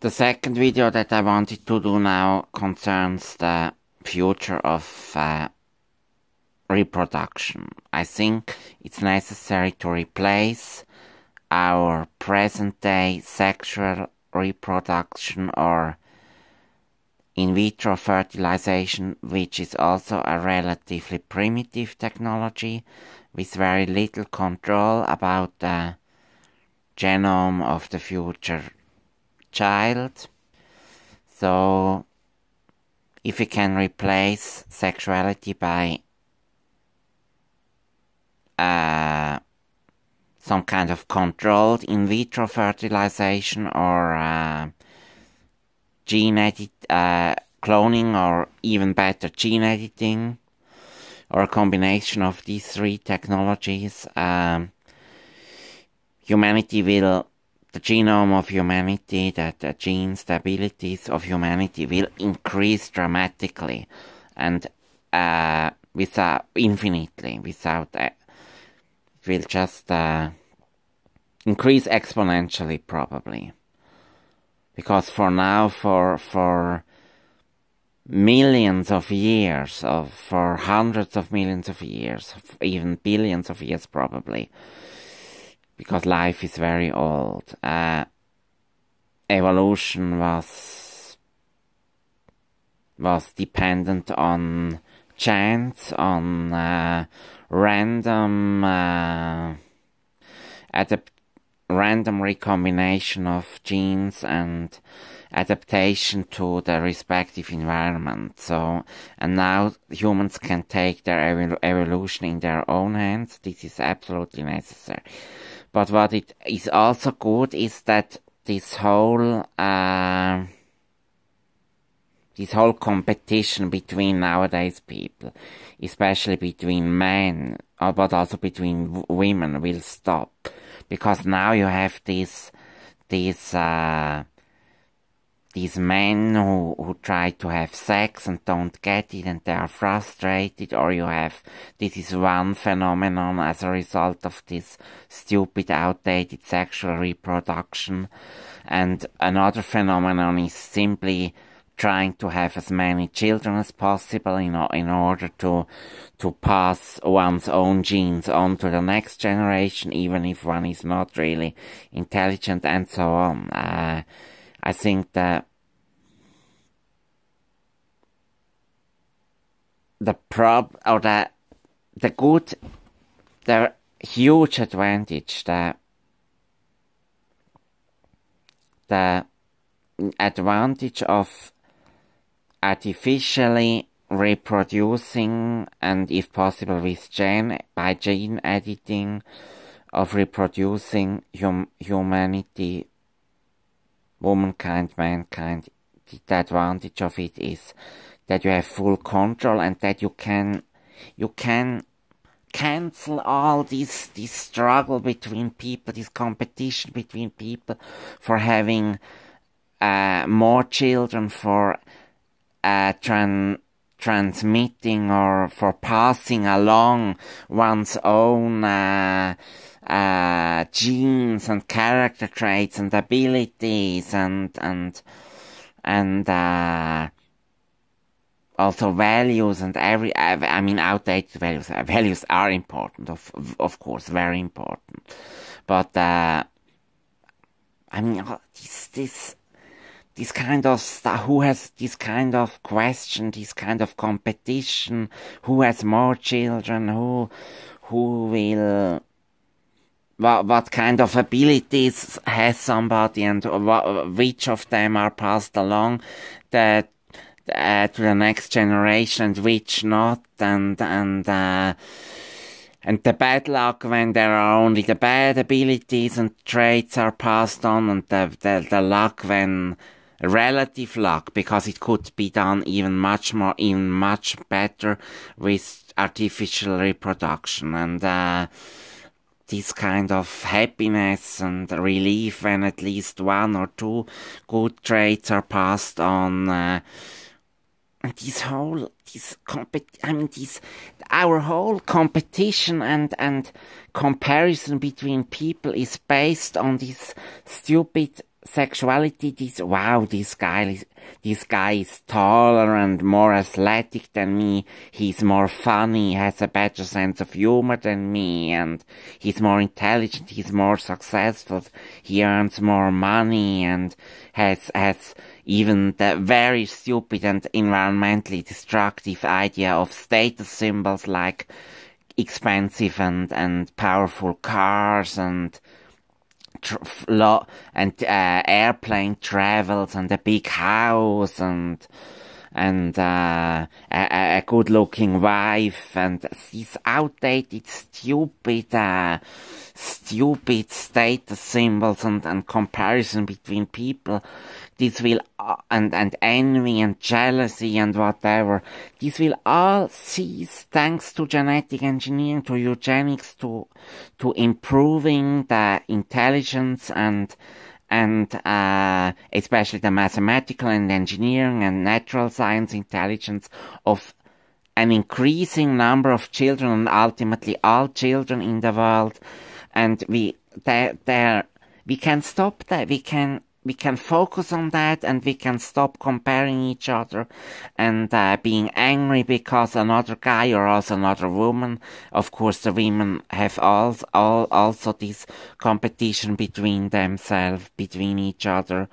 The second video that I wanted to do now concerns the future of reproduction. I think it's necessary to replace our present-day sexual reproduction or in vitro fertilization, which is also a relatively primitive technology with very little control about the genome of the future child. So if we can replace sexuality by some kind of controlled in vitro fertilization or gene edit, cloning, or even better, gene editing, or a combination of these three technologies, the genome of humanity, the genes, the abilities of humanity will increase dramatically and infinitely, it will just increase exponentially probably. Because for now, for millions of years, for hundreds of millions of years, even billions of years probably, because life is very old, evolution was dependent on chance, on random recombination of genes and adaptation to the respective environment. So, and now humans can take their evolution in their own hands. This is absolutely necessary. But what it is also good is that this whole competition between nowadays people, especially between men, but also between women, will stop. Because now you have these men who try to have sex and don't get it and they are frustrated, or this is one phenomenon as a result of this stupid, outdated sexual reproduction, and another phenomenon is simply trying to have as many children as possible in order to pass one's own genes on to the next generation, even if one is not really intelligent and so on. I think that the huge advantage, the advantage of artificially reproducing, and if possible with by gene editing, of reproducing humanity, womankind, mankind, the advantage of it is that you have full control and that you can cancel all this struggle between people, this competition between people for having more children, for transmitting or for passing along one's own genes and character traits and abilities and also values and outdated values. Values are important, of course, very important. But this kind of stuff, who has this kind of question, this kind of competition, who has more children, who will, what kind of abilities has somebody, and which of them are passed along to the next generation and which not, and the bad luck when there are only the bad abilities and traits are passed on, and the luck when relative luck, because it could be done even much better with artificial reproduction, and this kind of happiness and relief when at least one or two good traits are passed on, and our whole competition and comparison between people is based on this stupid sexuality, this guy is taller and more athletic than me, he's more funny, has a better sense of humor than me, and he's more intelligent, he's more successful, he earns more money, and has even the very stupid and environmentally destructive idea of status symbols like expensive and powerful cars and airplane travels and a big house and a good-looking wife, and these outdated, stupid status symbols and comparison between people. This will, and envy and jealousy and whatever, this will all cease thanks to genetic engineering, to eugenics, to improving the intelligence and especially the mathematical and engineering and natural science intelligence of an increasing number of children, and ultimately all children in the world. And we can stop that. We can focus on that, and we can stop comparing each other and being angry because another guy or also another woman. Of course, the women have also this competition between themselves, between each other.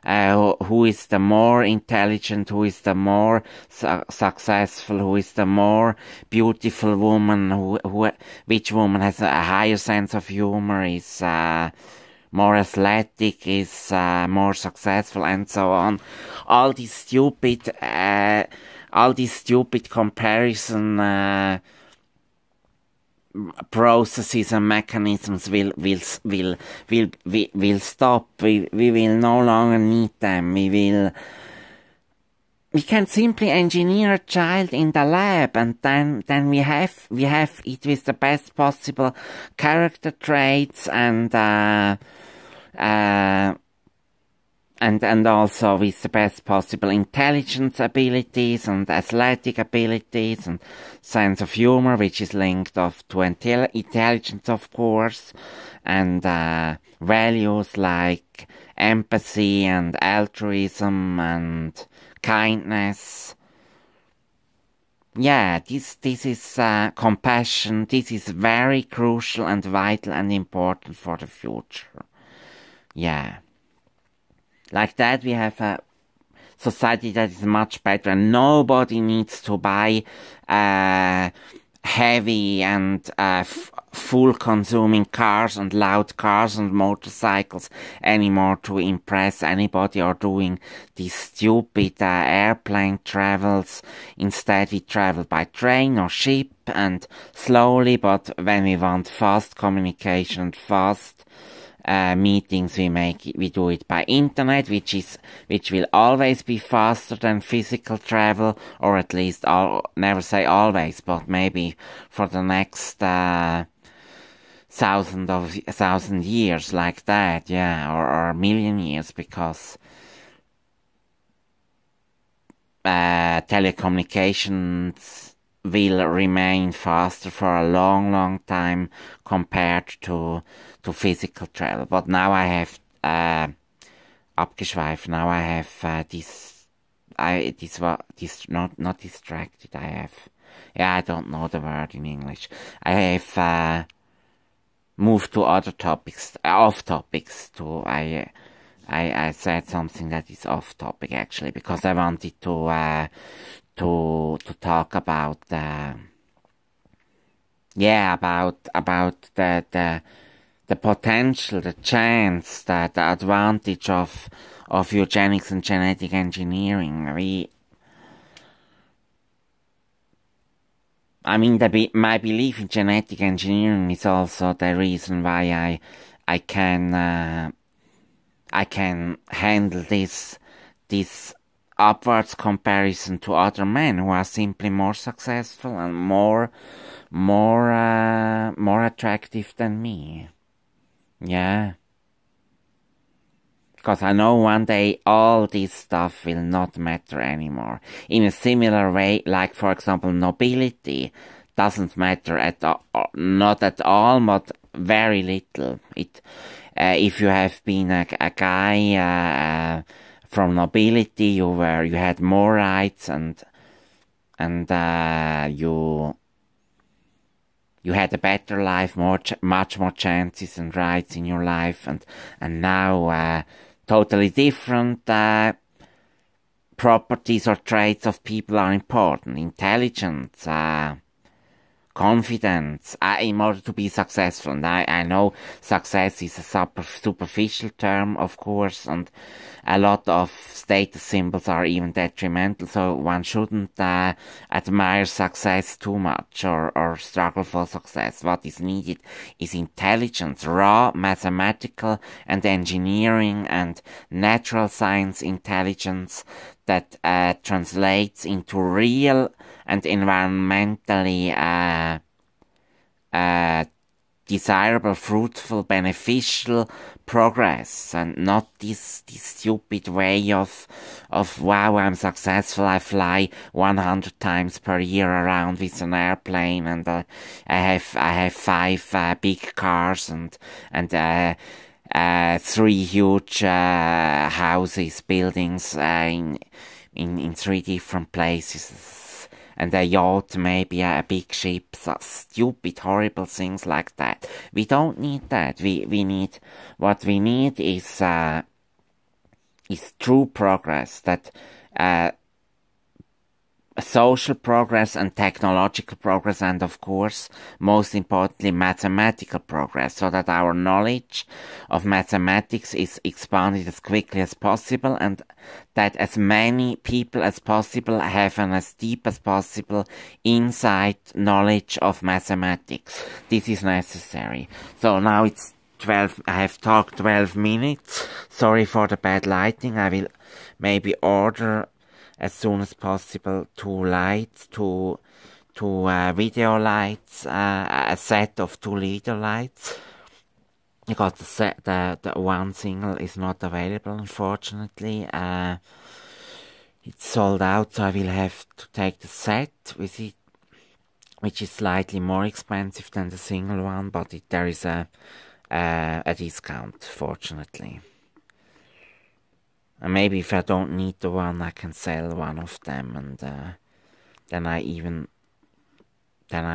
Who is the more intelligent, who is the more successful, who is the more beautiful woman, which woman has a higher sense of humor, is more athletic, is more successful, and so on. All these stupid comparison processes and mechanisms will stop. We will no longer need them. We can simply engineer a child in the lab, and then we have it with the best possible character traits and also with the best possible intelligence abilities and athletic abilities and sense of humor, which is linked off to intelligence, of course, and values like empathy and altruism and kindness. Yeah, this is compassion. This is very crucial and vital and important for the future. Yeah. Like that, we have a society that is much better, and nobody needs to buy heavy and full-consuming cars and loud cars and motorcycles anymore to impress anybody, or doing these stupid airplane travels. Instead, we travel by train or ship, and slowly, but when we want fast communication and fast meetings, we do it by internet, which will always be faster than physical travel, or at least never say always, but maybe for the next thousand years, like that, yeah, or a million years, because telecommunications will remain faster for a long time compared to physical travel. But now I have abgeschweift. Now I have not distracted. I don't know the word in English. I have moved to other topics, off topics. I said something that is off topic, actually, because I wanted to talk about the potential, the chance, the advantage of eugenics and genetic engineering. My belief in genetic engineering is also the reason why I can handle this upwards comparison to other men who are simply more successful and more attractive than me. Yeah. Because I know one day all this stuff will not matter anymore. In a similar way, like for example, nobility doesn't matter at all, not at all, but very little. if you have been a guy from nobility, you had more rights, and you had a better life, much more chances and rights in your life, and now totally different properties or traits of people are important. Intelligence, confidence, in order to be successful. And I know success is a superficial term, of course, and a lot of status symbols are even detrimental, so one shouldn't admire success too much or struggle for success. What is needed is intelligence, raw mathematical and engineering and natural science intelligence that translates into real and environmentally desirable, fruitful, beneficial progress, and not this stupid way of wow, I'm successful, I fly 100 times per year around with an airplane, and I have 5 big cars and 3 huge houses, buildings in 3 different places, and a yacht, maybe a big ship, so stupid, horrible things like that. We don't need that. What we need is true progress, that social progress and technological progress, and of course, most importantly, mathematical progress, so that our knowledge of mathematics is expanded as quickly as possible, and that as many people as possible have an as deep as possible insight knowledge of mathematics. This is necessary. So now it's 12, I have talked 12 minutes. Sorry for the bad lighting. I will maybe order as soon as possible 2 lights, two video lights, a set of 2 leader lights. Because the one single is not available, unfortunately. It's sold out, so I will have to take the set with it, which is slightly more expensive than the single one, but there is a discount, fortunately. And maybe if I don't need the one, I can sell one of them, and then I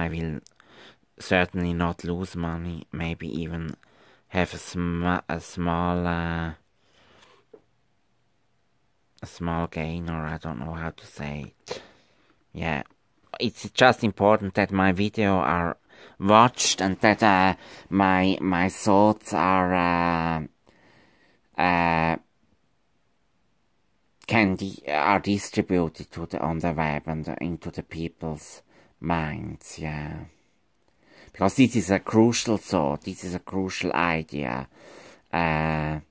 will certainly not lose money. Maybe even have a small gain, or I don't know how to say it. Yeah, it's just important that my video are watched, and that my thoughts are distributed on the web and into the people's minds. Yeah, because this is a crucial thought. This is a crucial idea. That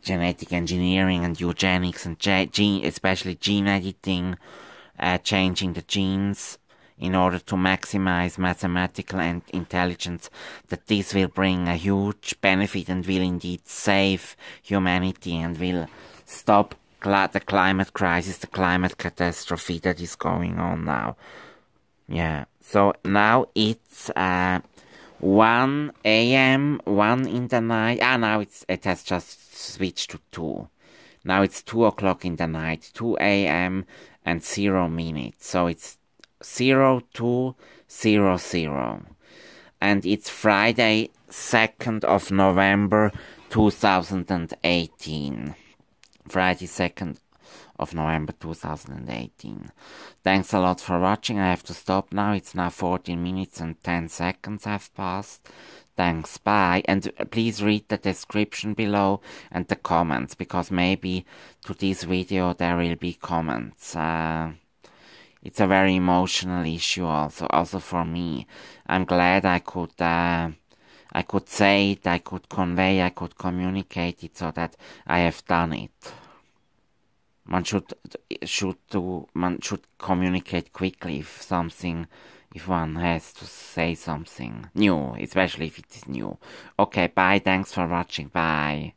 genetic engineering and eugenics and especially gene editing, changing the genes in order to maximize mathematical and intelligence, that this will bring a huge benefit and will indeed save humanity and will stop the climate crisis, the climate catastrophe that is going on now. Yeah, so now it's 1 a.m., 1 in the night. Now it has just switched to 2. Now it's 2 o'clock in the night, 2 a.m. and 0 minutes. So it's 0200. And it's Friday, 2nd of November, 2018. Friday, 2nd of November 2018. Thanks a lot for watching. I have to stop now. It's now 14 minutes and 10 seconds have passed. Thanks, bye. And please read the description below and the comments, because maybe to this video there will be comments. It's a very emotional issue also for me. I'm glad I could say it, I could convey, I could communicate it, so that I have done it. Man should communicate quickly if one has to say something new, especially if it is new. Okay, bye, thanks for watching, bye.